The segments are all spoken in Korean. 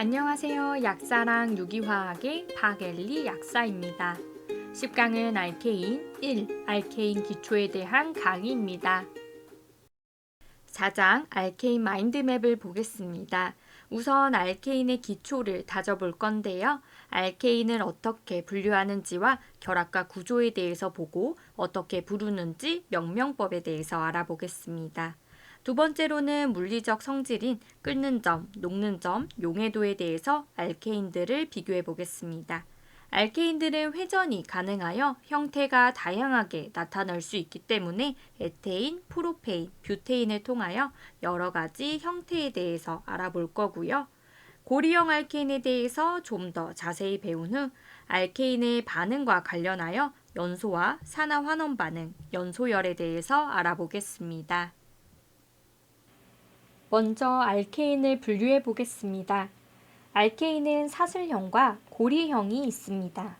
안녕하세요. 약사랑 유기화학의 박엘리 약사입니다. 10강은 알케인 1. 알케인 기초에 대한 강의입니다. 4장 알케인 마인드맵을 보겠습니다. 우선 알케인의 기초를 다져볼 건데요. 알케인을 어떻게 분류하는지와 결합과 구조에 대해서 보고 어떻게 부르는지 명명법에 대해서 알아보겠습니다. 두 번째로는 물리적 성질인 끓는 점, 녹는 점, 용해도에 대해서 알케인들을 비교해 보겠습니다. 알케인들은 회전이 가능하여 형태가 다양하게 나타날 수 있기 때문에 에테인, 프로페인, 뷰테인을 통하여 여러 가지 형태에 대해서 알아볼 거고요. 고리형 알케인에 대해서 좀 더 자세히 배운 후 알케인의 반응과 관련하여 연소와 산화환원 반응, 연소열에 대해서 알아보겠습니다. 먼저 알케인을 분류해 보겠습니다. 알케인은 사슬형과 고리형이 있습니다.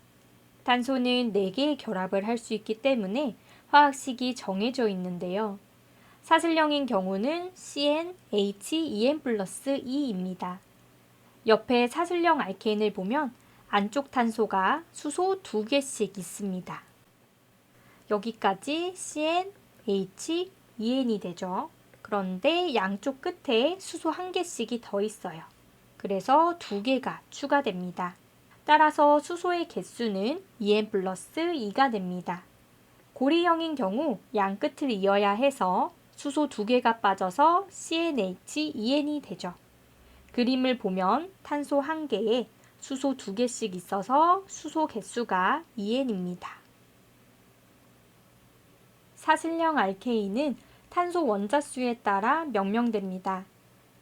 탄소는 4개의 결합을 할 수 있기 때문에 화학식이 정해져 있는데요. 사슬형인 경우는 CnHEn+E입니다. 옆에 사슬형 알케인을 보면 안쪽 탄소가 수소 2개씩 있습니다. 여기까지 CnHEn이 되죠. 그런데 양쪽 끝에 수소 1개씩이 더 있어요. 그래서 2개가 추가됩니다. 따라서 수소의 개수는 En+2가 됩니다. 고리형인 경우 양 끝을 이어야 해서 수소 2개가 빠져서 CnHEn이 되죠. 그림을 보면 탄소 1개에 수소 2개씩 있어서 수소 개수가 En입니다. 사슬형 알케인은 탄소 원자수에 따라 명명됩니다.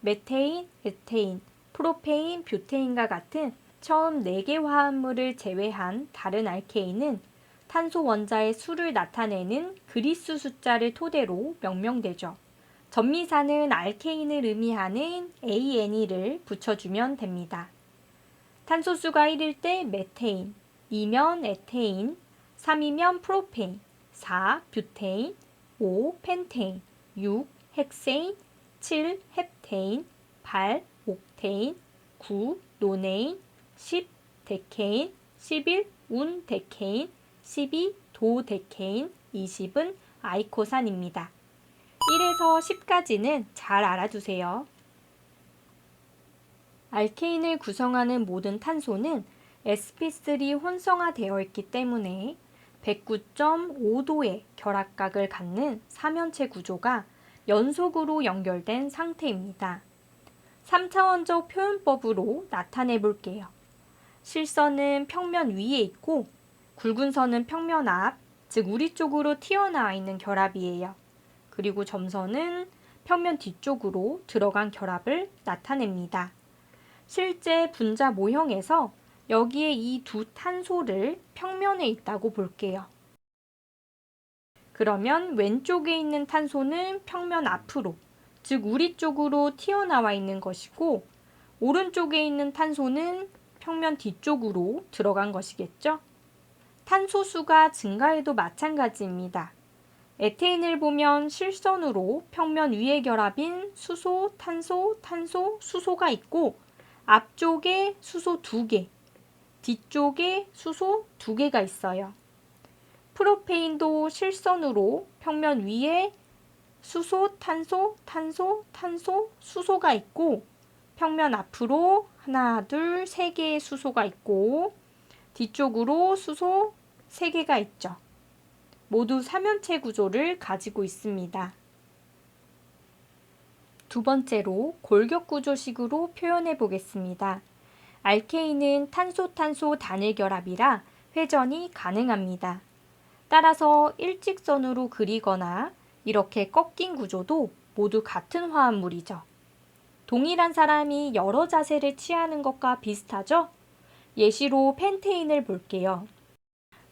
메테인, 에테인, 프로페인, 뷰테인과 같은 처음 4개 화합물을 제외한 다른 알케인은 탄소 원자의 수를 나타내는 그리스 숫자를 토대로 명명되죠. 전미사는 알케인을 의미하는 ANE를 붙여주면 됩니다. 탄소수가 1일 때 메테인, 2면 에테인, 3이면 프로페인, 4 뷰테인, 5 펜테인, 6 헥세인, 7 헵테인, 8 옥테인, 9 노네인, 10 데케인, 11 운데케인, 12 도데케인, 20은 아이코산입니다. 1에서 10까지는 잘 알아두세요. 알케인을 구성하는 모든 탄소는 sp3 혼성화되어 있기 때문에 109.5도의 결합각을 갖는 삼연체 구조가 연속으로 연결된 상태입니다. 3차원적 표현법으로 나타내 볼게요. 실선은 평면 위에 있고 굵은 선은 평면 앞, 즉 우리 쪽으로 튀어나와 있는 결합이에요. 그리고 점선은 평면 뒤쪽으로 들어간 결합을 나타냅니다. 실제 분자 모형에서 여기에 이 두 탄소를 평면에 있다고 볼게요. 그러면 왼쪽에 있는 탄소는 평면 앞으로, 즉 우리 쪽으로 튀어나와 있는 것이고 오른쪽에 있는 탄소는 평면 뒤쪽으로 들어간 것이겠죠? 탄소 수가 증가해도 마찬가지입니다. 에테인을 보면 실선으로 평면 위의 결합인 수소, 탄소, 탄소, 수소가 있고 앞쪽에 수소 2개, 뒤쪽에 수소 2개가 있어요. 프로페인도 실선으로 평면 위에 수소, 탄소, 탄소, 탄소, 수소가 있고 평면 앞으로 하나, 둘, 3개의 수소가 있고 뒤쪽으로 수소 3개가 있죠. 모두 삼연체 구조를 가지고 있습니다. 두 번째로 골격 구조식으로 표현해 보겠습니다. 알케인은 탄소-탄소 단일 결합이라 회전이 가능합니다. 따라서 일직선으로 그리거나 이렇게 꺾인 구조도 모두 같은 화합물이죠. 동일한 사람이 여러 자세를 취하는 것과 비슷하죠? 예시로 펜테인을 볼게요.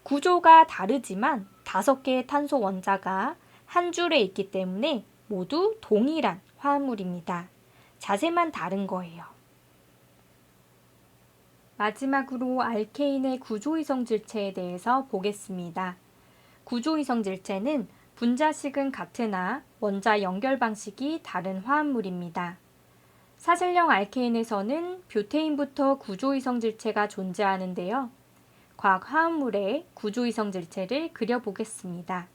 구조가 다르지만 5개의 탄소 원자가 한 줄에 있기 때문에 모두 동일한 화합물입니다. 자세만 다른 거예요. 마지막으로 알케인의 구조이성질체에 대해서 보겠습니다. 구조이성질체는 분자식은 같으나 원자 연결 방식이 다른 화합물입니다. 사슬형 알케인에서는 뷰테인부터 구조이성질체가 존재하는데요. 과학 화합물의 구조이성질체를 그려보겠습니다.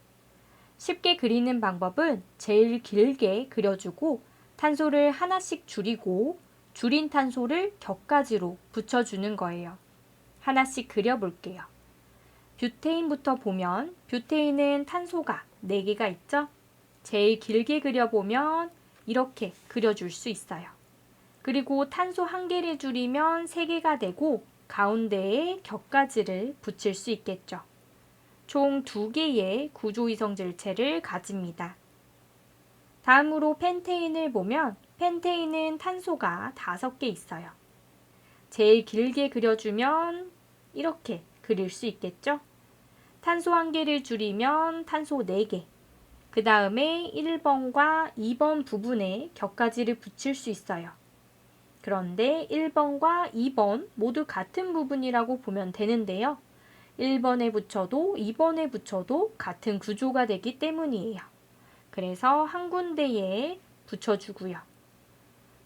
쉽게 그리는 방법은 제일 길게 그려주고 탄소를 하나씩 줄이고 줄인 탄소를 격가지로 붙여주는 거예요. 하나씩 그려볼게요. 뷰테인부터 보면 뷰테인은 탄소가 4개가 있죠? 제일 길게 그려보면 이렇게 그려줄 수 있어요. 그리고 탄소 1개를 줄이면 3개가 되고 가운데에 격가지를 붙일 수 있겠죠. 총 2개의 구조이성질체를 가집니다. 다음으로 펜테인을 보면 펜테인은 탄소가 5개 있어요. 제일 길게 그려주면 이렇게 그릴 수 있겠죠? 탄소 1개를 줄이면 탄소 4개. 그 다음에 1번과 2번 부분에 격가지를 붙일 수 있어요. 그런데 1번과 2번 모두 같은 부분이라고 보면 되는데요. 1번에 붙여도 2번에 붙여도 같은 구조가 되기 때문이에요. 그래서 한 군데에 붙여주고요.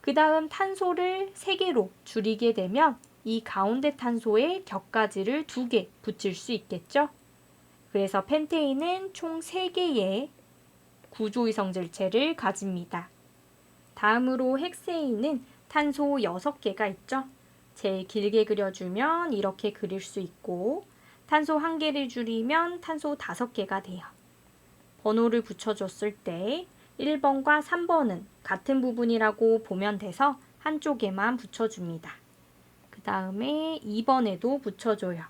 그 다음 탄소를 3개로 줄이게 되면 이 가운데 탄소에 격가지를 2개 붙일 수 있겠죠? 그래서 펜테인은 총 3개의 구조이성질체를 가집니다. 다음으로 헥세인은 탄소 6개가 있죠? 제일 길게 그려주면 이렇게 그릴 수 있고 탄소 1개를 줄이면 탄소 5개가 돼요. 번호를 붙여줬을 때 1번과 3번은 같은 부분이라고 보면 돼서 한쪽에만 붙여줍니다. 그 다음에 2번에도 붙여줘요.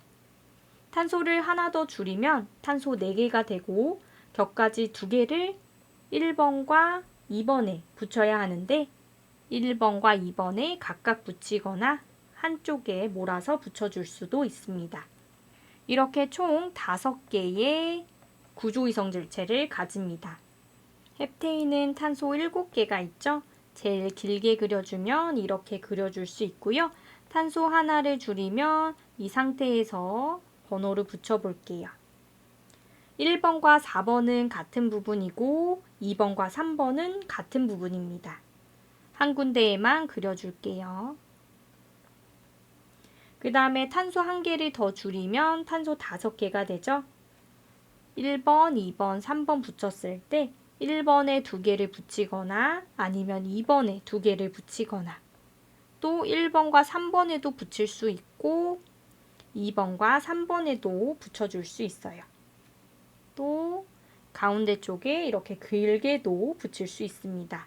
탄소를 하나 더 줄이면 탄소 4개가 되고 격가지 2개를 1번과 2번에 붙여야 하는데 1번과 2번에 각각 붙이거나 한쪽에 몰아서 붙여줄 수도 있습니다. 이렇게 총 5개의 구조이성질체를 가집니다. 헵테인은 탄소 7개가 있죠? 제일 길게 그려주면 이렇게 그려줄 수 있고요. 탄소 하나를 줄이면 이 상태에서 번호를 붙여볼게요. 1번과 4번은 같은 부분이고 2번과 3번은 같은 부분입니다. 한 군데에만 그려줄게요. 그 다음에 탄소 1개를 더 줄이면 탄소 5개가 되죠. 1번, 2번, 3번 붙였을 때 1번에 2개를 붙이거나 아니면 2번에 2개를 붙이거나 또 1번과 3번에도 붙일 수 있고 2번과 3번에도 붙여줄 수 있어요. 또 가운데 쪽에 이렇게 길게도 붙일 수 있습니다.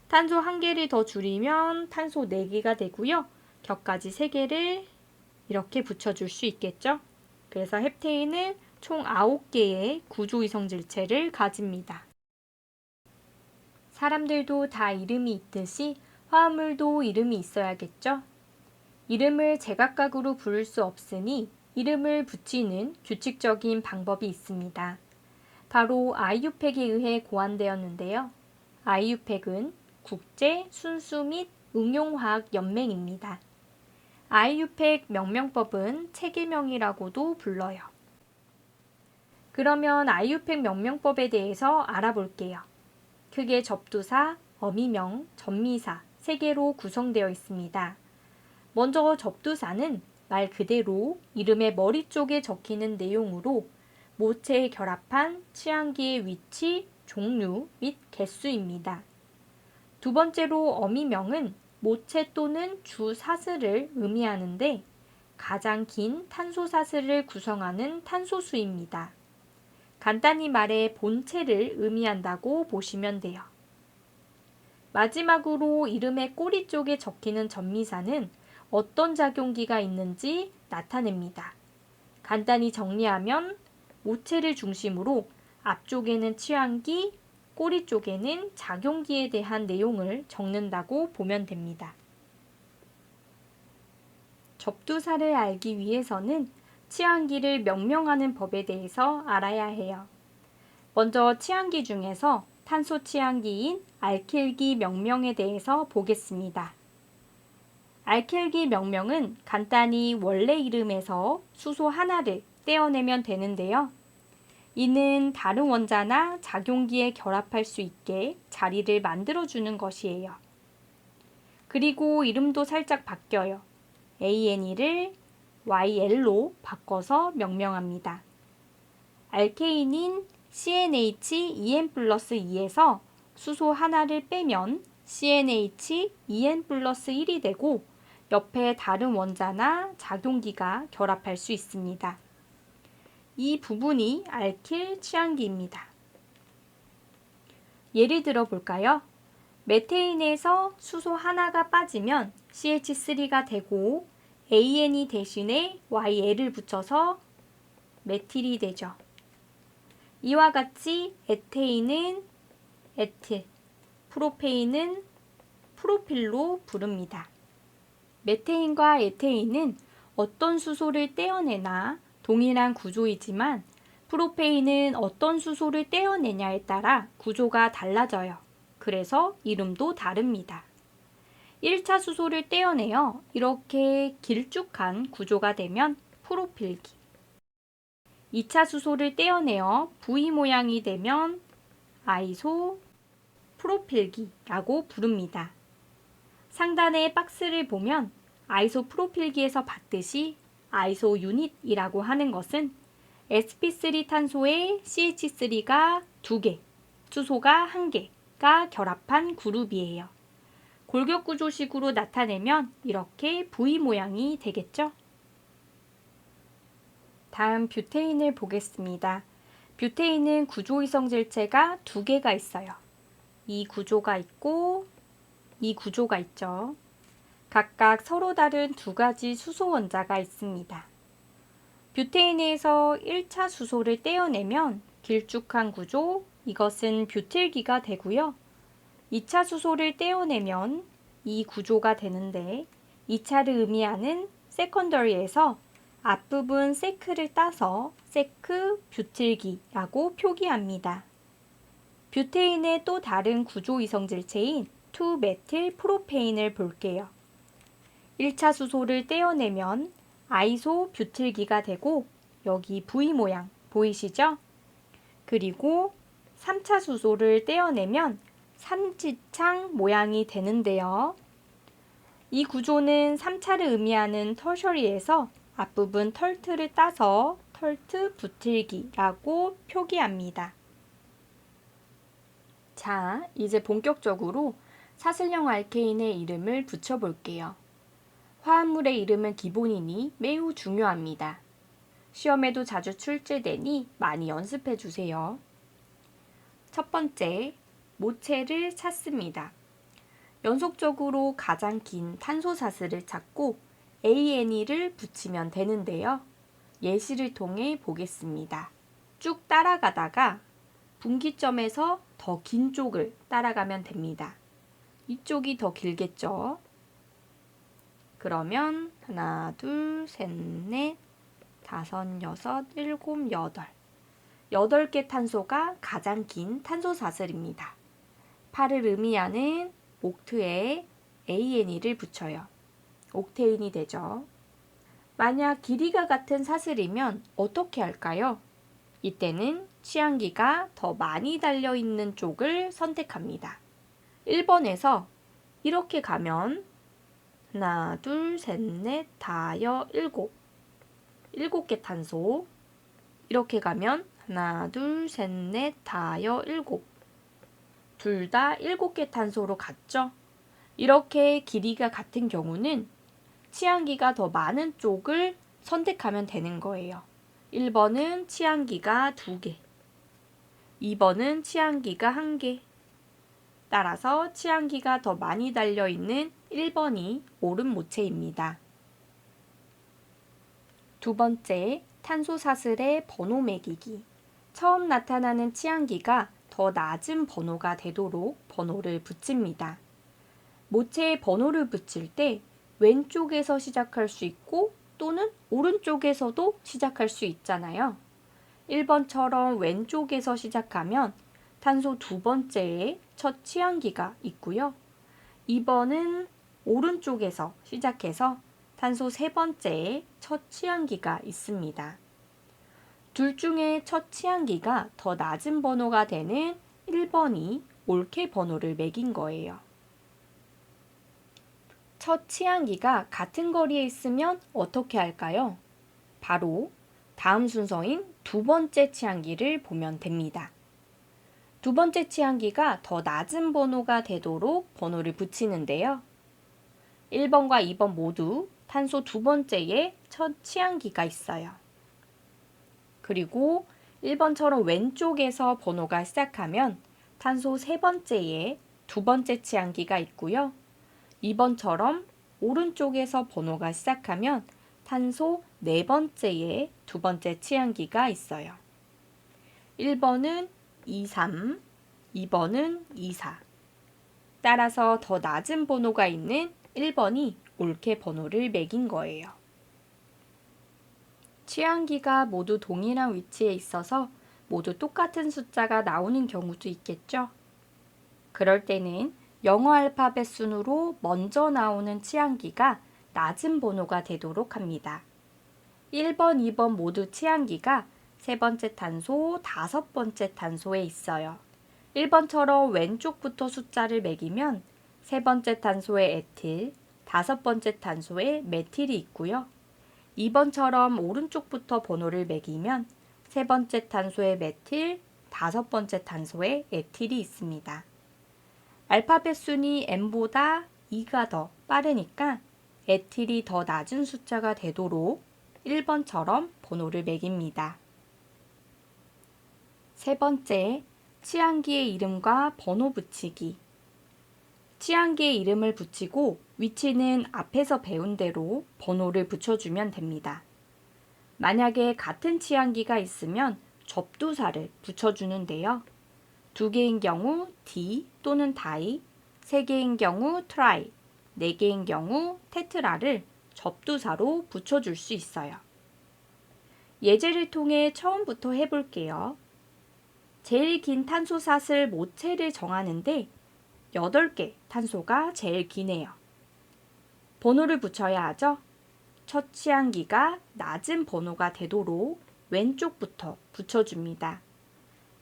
탄소 1개를 더 줄이면 탄소 4개가 되고요. 격가지 3개를 이렇게 붙여줄 수 있겠죠. 그래서 헵테인은 총 9개의 구조이성질체를 가집니다. 사람들도 다 이름이 있듯이 화합물도 이름이 있어야겠죠. 이름을 제각각으로 부를 수 없으니 이름을 붙이는 규칙적인 방법이 있습니다. 바로 IUPAC에 의해 고안되었는데요. IUPAC은 국제 순수 및 응용화학 연맹입니다. IUPAC 명명법은 체계명이라고도 불러요. 그러면 IUPAC 명명법에 대해서 알아볼게요. 크게 접두사, 어미명, 전미사 3개로 구성되어 있습니다. 먼저 접두사는 말 그대로 이름의 머리 쪽에 적히는 내용으로 모체에 결합한 치환기의 위치, 종류 및 개수입니다. 두 번째로 어미명은 모체 또는 주 사슬을 의미하는데 가장 긴 탄소 사슬을 구성하는 탄소수입니다. 간단히 말해 본체를 의미한다고 보시면 돼요. 마지막으로 이름의 꼬리 쪽에 적히는 전미사는 어떤 작용기가 있는지 나타냅니다. 간단히 정리하면 모체를 중심으로 앞쪽에는 치환기, 꼬리 쪽에는 작용기에 대한 내용을 적는다고 보면 됩니다. 접두사를 알기 위해서는 치환기를 명명하는 법에 대해서 알아야 해요. 먼저 치환기 중에서 탄소 치환기인 알킬기 명명에 대해서 보겠습니다. 알킬기 명명은 간단히 원래 이름에서 수소 하나를 떼어내면 되는데요. 이는 다른 원자나 작용기에 결합할 수 있게 자리를 만들어주는 것이에요. 그리고 이름도 살짝 바뀌어요. ANE를 YL로 바꿔서 명명합니다. 알케인인 CnH2n 플러스 2에서 수소 하나를 빼면 CnH2n 플러스 1이 되고 옆에 다른 원자나 작용기가 결합할 수 있습니다. 이 부분이 알킬 취향기입니다. 예를 들어 볼까요? 메테인에서 수소 하나가 빠지면 CH3가 되고 ANE 대신에 YL을 붙여서 메틸이 되죠. 이와 같이 에테인은 에틸, 프로페인은 프로필로 부릅니다. 메테인과 에테인은 어떤 수소를 떼어내나 동일한 구조이지만 프로페인은 어떤 수소를 떼어내냐에 따라 구조가 달라져요. 그래서 이름도 다릅니다. 1차 수소를 떼어내어 이렇게 길쭉한 구조가 되면 프로필기. 2차 수소를 떼어내어 V 모양이 되면 아이소 프로필기라고 부릅니다. 상단의 박스를 보면 아이소 프로필기에서 봤듯이 아이소 유닛이라고 하는 것은 sp3 탄소에 CH3가 2개, 수소가 1개가 결합한 그룹이에요. 골격구조식으로 나타내면 이렇게 V 모양이 되겠죠? 다음 뷰테인을 보겠습니다. 뷰테인은 구조이성질체가 2개가 있어요. 이 구조가 있고 이 구조가 있죠. 각각 서로 다른 2가지 수소 원자가 있습니다. 뷰테인에서 1차 수소를 떼어내면 길쭉한 구조, 이것은 뷰틸기가 되고요. 2차 수소를 떼어내면 이 구조가 되는데 2차를 의미하는 세컨더리에서 앞부분 세크를 따서 세크 뷰틸기라고 표기합니다. 뷰테인의 또 다른 구조 이성질체인 2메틸 프로페인을 볼게요. 1차 수소를 떼어내면 아이소 뷰틸기가 되고 여기 V 모양 보이시죠? 그리고 3차 수소를 떼어내면 삼지창 모양이 되는데요. 이 구조는 3차를 의미하는 터셔리에서 앞부분 털트를 따서 털트 뷰틸기라고 표기합니다. 자, 이제 본격적으로 사슬형 알케인의 이름을 붙여볼게요. 화합물의 이름은 기본이니 매우 중요합니다. 시험에도 자주 출제되니 많이 연습해 주세요. 첫 번째, 모체를 찾습니다. 연속적으로 가장 긴 탄소 사슬을 찾고 ANE를 붙이면 되는데요. 예시를 통해 보겠습니다. 쭉 따라가다가 분기점에서 더 긴 쪽을 따라가면 됩니다. 이쪽이 더 길겠죠? 그러면 하나, 둘, 셋, 넷, 다섯, 여섯, 일곱, 여덟. 8개 탄소가 가장 긴 탄소 사슬입니다. 8을 의미하는 옥트에 ANE를 붙여요. 옥테인이 되죠. 만약 길이가 같은 사슬이면 어떻게 할까요? 이때는 취향기가 더 많이 달려있는 쪽을 선택합니다. 1번에서 이렇게 가면 하나, 둘, 셋, 넷, 다여, 일곱. 7개 탄소. 이렇게 가면 하나, 둘, 셋, 넷, 다여, 일곱. 둘 다 7개 탄소로 같죠? 이렇게 길이가 같은 경우는 취향기가 더 많은 쪽을 선택하면 되는 거예요. 1번은 취향기가 2개, 2번은 취향기가 1개. 따라서 취향기가 더 많이 달려있는 1번이 옳은 모체입니다. 두 번째, 탄소 사슬의 번호 매기기. 처음 나타나는 취향기가 더 낮은 번호가 되도록 번호를 붙입니다. 모체에 번호를 붙일 때 왼쪽에서 시작할 수 있고 또는 오른쪽에서도 시작할 수 있잖아요. 1번처럼 왼쪽에서 시작하면 탄소 2번째에 첫 취향기가 있고요. 2번은 오른쪽에서 시작해서 탄소 3번째에 첫 취향기가 있습니다. 둘 중에 첫 취향기가 더 낮은 번호가 되는 1번이 옳게 번호를 매긴 거예요. 첫 치환기가 같은 거리에 있으면 어떻게 할까요? 바로 다음 순서인 두 번째 치환기를 보면 됩니다. 두 번째 치환기가 더 낮은 번호가 되도록 번호를 붙이는데요. 1번과 2번 모두 탄소 두 번째에 첫 치환기가 있어요. 그리고 1번처럼 왼쪽에서 번호가 시작하면 탄소 세 번째에 두 번째 치환기가 있고요. 2번처럼 오른쪽에서 번호가 시작하면 탄소 네 번째에 두 번째 치환기가 있어요. 1번은 23, 2번은 24. 따라서 더 낮은 번호가 있는 1번이 옳게 번호를 매긴 거예요. 치환기가 모두 동일한 위치에 있어서 모두 똑같은 숫자가 나오는 경우도 있겠죠? 그럴 때는 영어 알파벳 순으로 먼저 나오는 치환기가 낮은 번호가 되도록 합니다. 1번, 2번 모두 치환기가 세 번째 탄소, 다섯 번째 탄소에 있어요. 1번처럼 왼쪽부터 숫자를 매기면 세 번째 탄소에 에틸, 다섯 번째 탄소에 메틸이 있고요. 2번처럼 오른쪽부터 번호를 매기면 세 번째 탄소에 메틸, 다섯 번째 탄소에 에틸이 있습니다. 알파벳 순이 M보다 2가 더 빠르니까 에틸이 더 낮은 숫자가 되도록 1번처럼 번호를 매깁니다. 세 번째, 치환기의 이름과 번호 붙이기. 치환기의 이름을 붙이고 위치는 앞에서 배운 대로 번호를 붙여주면 됩니다. 만약에 같은 치환기가 있으면 접두사를 붙여주는데요. 두 개인 경우 D 또는 다이, 세 개인 경우 트라이, 네 개인 경우 테트라를 접두사로 붙여줄 수 있어요. 예제를 통해 처음부터 해볼게요. 제일 긴 탄소사슬 모체를 정하는데 8개 탄소가 제일 기네요. 번호를 붙여야 하죠? 첫 치환기가 낮은 번호가 되도록 왼쪽부터 붙여줍니다.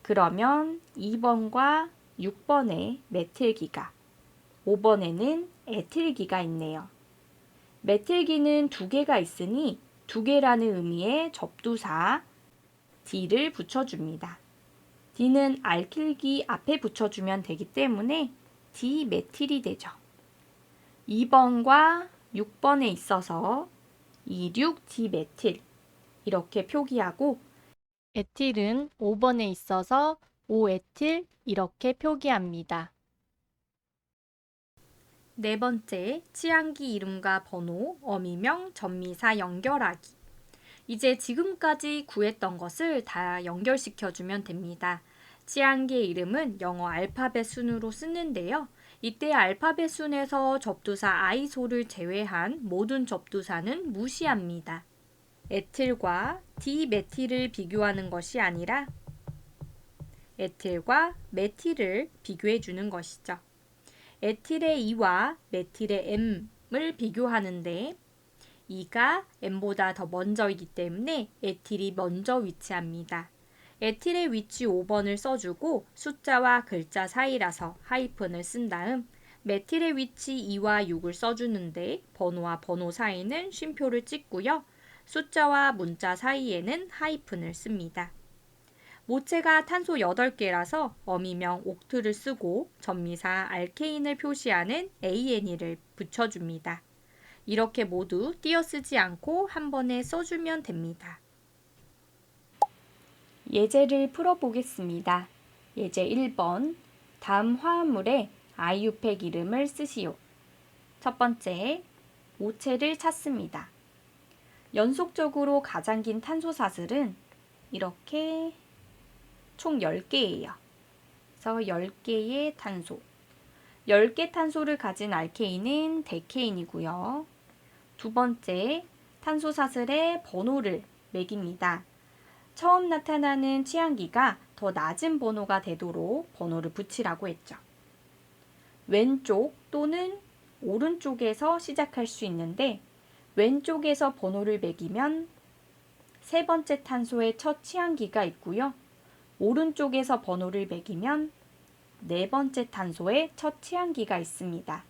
그러면 2번과 6번에 메틸기가, 5번에는 에틸기가 있네요. 메틸기는 두 개가 있으니 두 개라는 의미의 접두사 D를 붙여줍니다. D는 알킬기 앞에 붙여주면 되기 때문에 디메틸이 되죠. 2번과 6번에 있어서 26디메틸 이렇게 표기하고 에틸은 5번에 있어서 5에틸 이렇게 표기합니다. 네 번째, 치환기 이름과 번호, 어미명, 전미사 연결하기. 이제 지금까지 구했던 것을 다 연결시켜주면 됩니다. 치환기의 이름은 영어 알파벳 순으로 쓰는데요. 이때 알파벳 순에서 접두사 아이소를 제외한 모든 접두사는 무시합니다. 에틸과 디메틸을 비교하는 것이 아니라 에틸과 메틸을 비교해 주는 것이죠. 에틸의 E와 메틸의 M을 비교하는데 E가 M보다 더 먼저이기 때문에 에틸이 먼저 위치합니다. 에틸의 위치 5번을 써주고 숫자와 글자 사이라서 하이픈을 쓴 다음 메틸의 위치 2와 6을 써주는데 번호와 번호 사이는 쉼표를 찍고요. 숫자와 문자 사이에는 하이픈을 씁니다. 모체가 탄소 8개라서 어미명 옥트를 쓰고 전미사 알케인을 표시하는 ANE를 붙여줍니다. 이렇게 모두 띄어쓰지 않고 한 번에 써주면 됩니다. 예제를 풀어보겠습니다. 예제 1번, 다음 화합물에 IU팩 이름을 쓰시오. 첫 번째, 모체를 찾습니다. 연속적으로 가장 긴 탄소사슬은 이렇게 총 10개예요. 그래서 10개의 탄소. 10개 탄소를 가진 알케인은 데케인이고요. 두 번째, 탄소사슬의 번호를 매깁니다. 처음 나타나는 치환기가 더 낮은 번호가 되도록 번호를 붙이라고 했죠. 왼쪽 또는 오른쪽에서 시작할 수 있는데 왼쪽에서 번호를 매기면 세 번째 탄소의 첫 치환기가 있고요. 오른쪽에서 번호를 매기면 네 번째 탄소의 첫 치환기가 있습니다.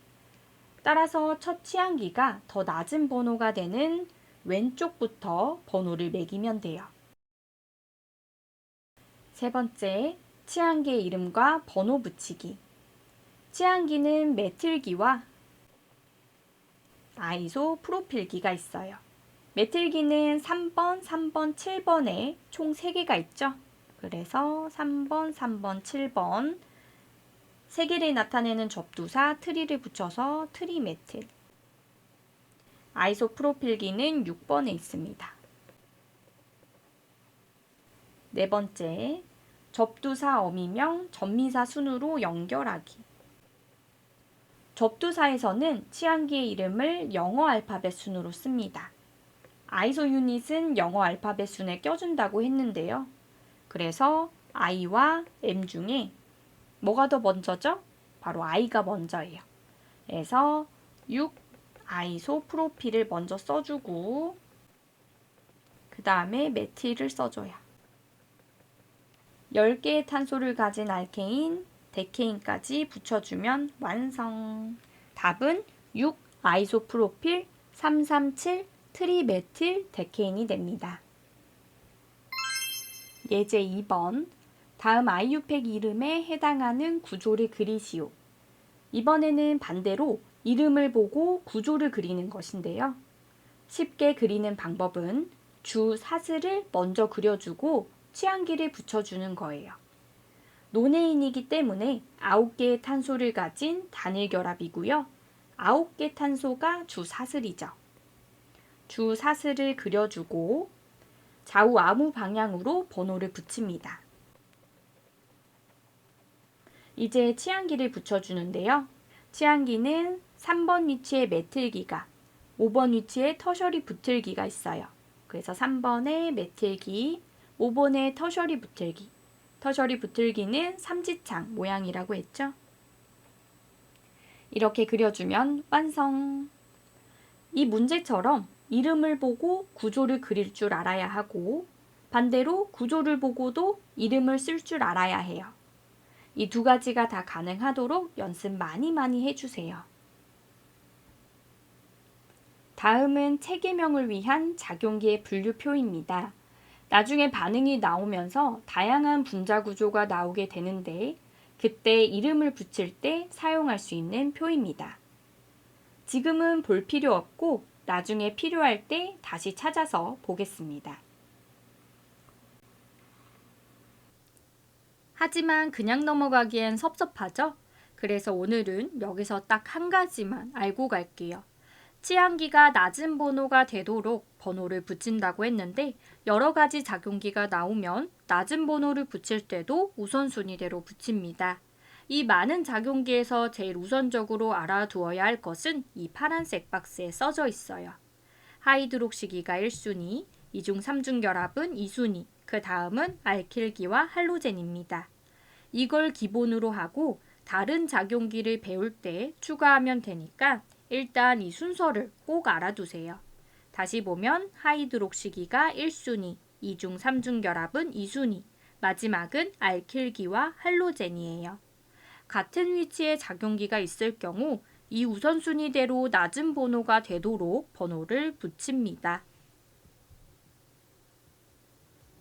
따라서 첫 치환기가 더 낮은 번호가 되는 왼쪽부터 번호를 매기면 돼요. 세 번째, 치환기의 이름과 번호 붙이기. 치환기는 메틸기와 아이소 프로필기가 있어요. 메틸기는 3번, 3번, 7번에 총 3개가 있죠. 그래서 3번, 3번, 7번 3개를 나타내는 접두사 트리를 붙여서 트리메틸. 아이소 프로필기는 6번에 있습니다. 네 번째, 접두사 어미명 전미사 순으로 연결하기. 접두사에서는 치환기의 이름을 영어 알파벳 순으로 씁니다. 아이소 유닛은 영어 알파벳 순에 껴준다고 했는데요. 그래서 I와 M 중에 뭐가 더 먼저죠? 바로 I가 먼저예요. 그래서 6 아이소 프로필을 먼저 써주고 그 다음에 메틸을 써줘요. 10개의 탄소를 가진 알케인, 데케인까지 붙여주면 완성. 답은 6 아이소 프로필 337 트리메틸 데케인이 됩니다. 예제 2번. 다음 아이유팩 이름에 해당하는 구조를 그리시오. 이번에는 반대로 이름을 보고 구조를 그리는 것인데요. 쉽게 그리는 방법은 주 사슬을 먼저 그려주고 치환기를 붙여주는 거예요. 논해인이기 때문에 9개의 탄소를 가진 단일 결합이고요. 9개 탄소가 주 사슬이죠. 주 사슬을 그려주고 좌우 아무 방향으로 번호를 붙입니다. 이제 치환기를 붙여주는데요. 치환기는 3번 위치에 메틸기가, 5번 위치에 터셔리 붙을기가 있어요. 그래서 3번에 메틸기, 5번에 터셔리 붙을기. 터셔리 붙을기는 삼지창 모양이라고 했죠. 이렇게 그려주면 완성. 이 문제처럼 이름을 보고 구조를 그릴 줄 알아야 하고 반대로 구조를 보고도 이름을 쓸 줄 알아야 해요. 이 두 가지가 다 가능하도록 연습 많이 해주세요. 다음은 체계명을 위한 작용기의 분류표입니다. 나중에 반응이 나오면서 다양한 분자 구조가 나오게 되는데 그때 이름을 붙일 때 사용할 수 있는 표입니다. 지금은 볼 필요 없고 나중에 필요할 때 다시 찾아서 보겠습니다. 하지만 그냥 넘어가기엔 섭섭하죠? 그래서 오늘은 여기서 딱 한 가지만 알고 갈게요. 치환기가 낮은 번호가 되도록 번호를 붙인다고 했는데 여러 가지 작용기가 나오면 낮은 번호를 붙일 때도 우선순위대로 붙입니다. 이 많은 작용기에서 제일 우선적으로 알아두어야 할 것은 이 파란색 박스에 써져 있어요. 하이드록시기가 1순위, 2중 3중 결합은 2순위, 그 다음은 알킬기와 할로젠입니다. 이걸 기본으로 하고 다른 작용기를 배울 때 추가하면 되니까 일단 이 순서를 꼭 알아두세요. 다시 보면 하이드록시기가 1순위, 2중 3중 결합은 2순위, 마지막은 알킬기와 할로젠이에요. 같은 위치에 작용기가 있을 경우 이 우선순위대로 낮은 번호가 되도록 번호를 붙입니다.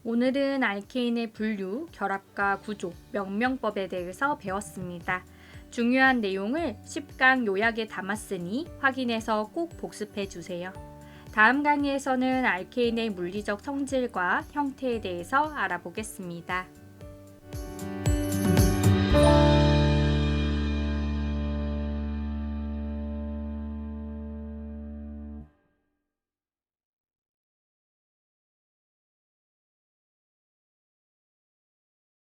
오늘은 알케인의 분류, 결합과 구조, 명명법에 대해서 배웠습니다. 중요한 내용을 10강 요약에 담았으니 확인해서 꼭 복습해 주세요. 다음 강의에서는 알케인의 물리적 성질과 형태에 대해서 알아보겠습니다.